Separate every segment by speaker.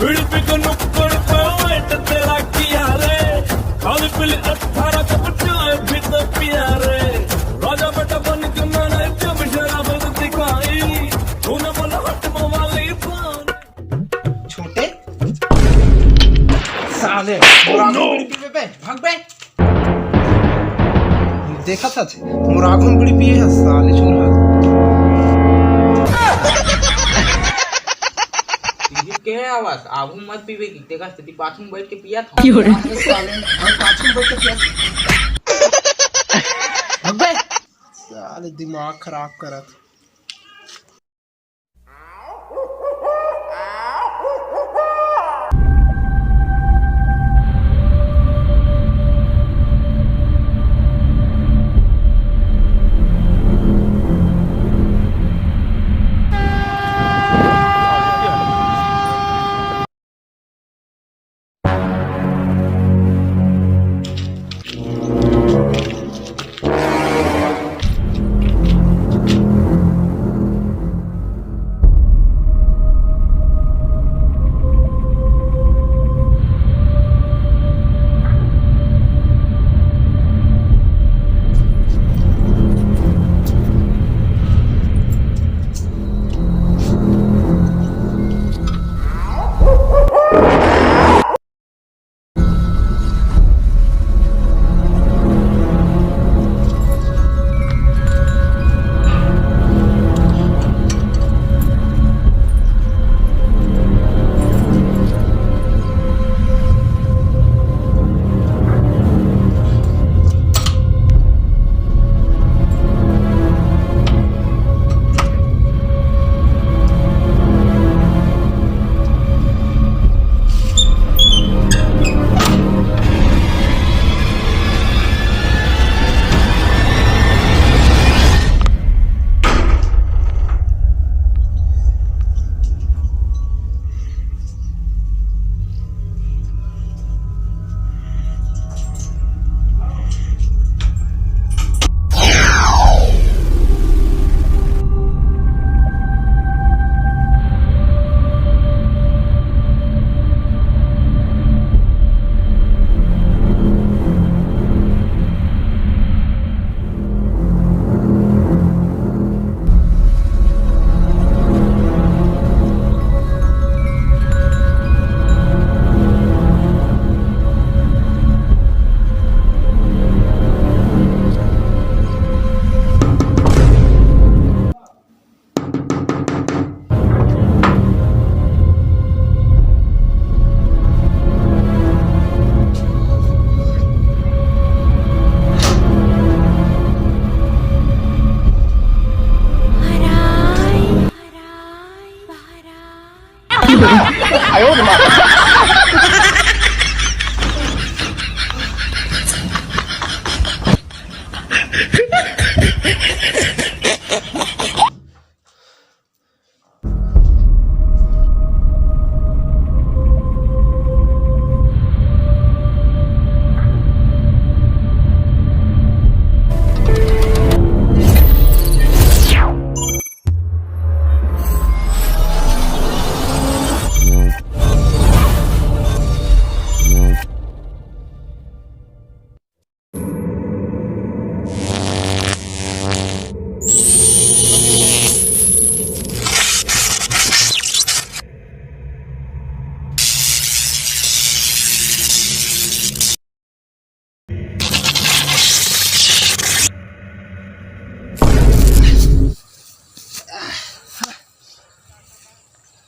Speaker 1: विड़पी को नुक्कड़ पे वेट तेरा किया रे खाली पीली 18 का बच्चा भी तो पिया रे राजा बेटा बन के मैंने जब शराब दिखाई तूने बोला हट वाली
Speaker 2: छोटे साले मोरागुन बीड़ी पे भाग बे देखा था मोरागुन बीड़ी पिए है साले छोरा
Speaker 3: के आवाज आबू मत पीवे की तेरा स्थिति पाछू बैठ के पिया था
Speaker 2: साले हम पाछू बैठ के पिया भाग बे साले दिमाग खराब करत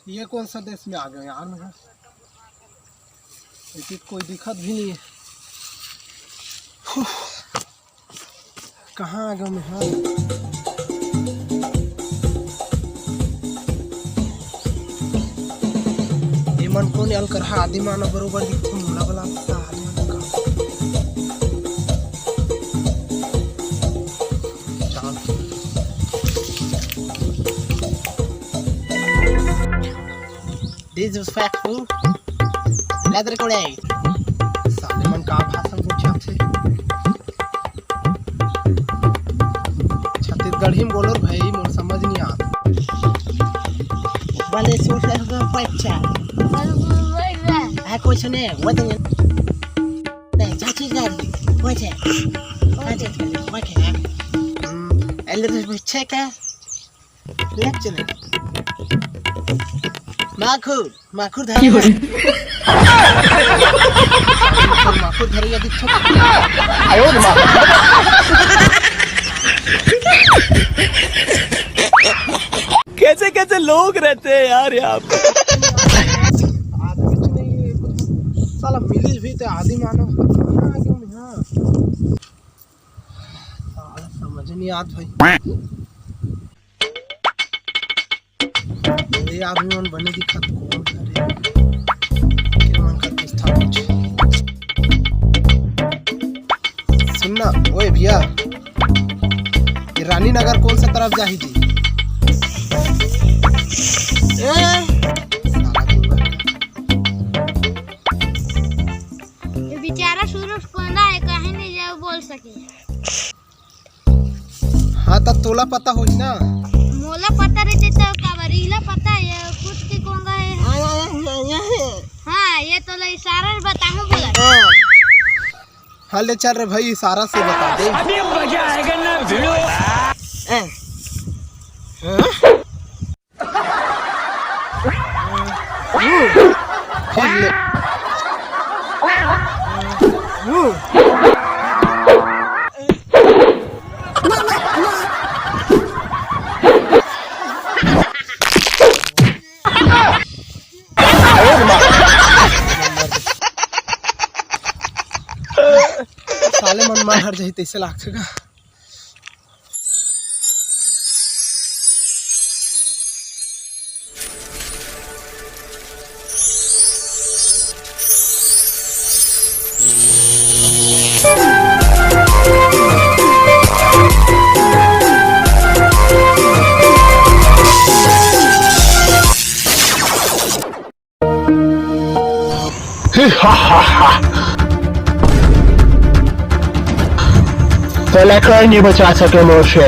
Speaker 2: ये कौन सा देश में आ गए यार मैं लेकिन कोई दिक्कत भी नहीं है कहाँ आ गया मैं हाँ ये मन को नहीं अलकर आदि माना बरोबर दिखते मुला बला This is factful. Leather कोड़े साले मन का भाषा पूछे आपसे छत्तीसगढ़ी में बोलो भाई मोर समझ नहीं आता वाले सोच रहे हो है कुछ नहीं वो तो नहीं चाची गाड़ी वो है वो है एलर बच्चे का लेफ्ट चले माखुर धरी माखुर धरी यदि आयो
Speaker 1: कैसे कैसे लोग रहते हैं यार यहाँ पे।
Speaker 2: आदमी नहीं साला मिली भी तो आदि मानो क्यों यहाँ साला समझ नहीं आत भाई ये आदमी मन बने दिखत कौन करे के मन कर था कुछ सुनना ओए भैया ये रानी नगर कौन सा तरफ जाही जी
Speaker 4: ये बेचारा सूरज कोंदा है कहीं नहीं जाओ बोल सके।
Speaker 2: हाँ तो तोला पता हो ना
Speaker 4: मोला पता रहते तो काबरीला पता है कुछ की कोंगा है। हाँ ये तो ले इशारा बताऊं बोला।
Speaker 2: हाँ ले चल रे भाई इशारा से बता दे
Speaker 1: अभी मजा आएगा ना भिड़ो।
Speaker 2: फिर ले साले मन मार हर जाही तैसे लागथे का
Speaker 5: पहले कोई नहीं बचा सके मुझे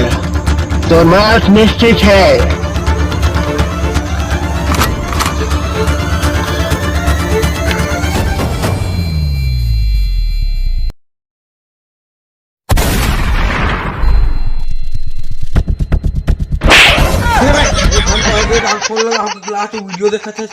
Speaker 5: तो मौत निश्चित है।
Speaker 3: वीडियो देखा था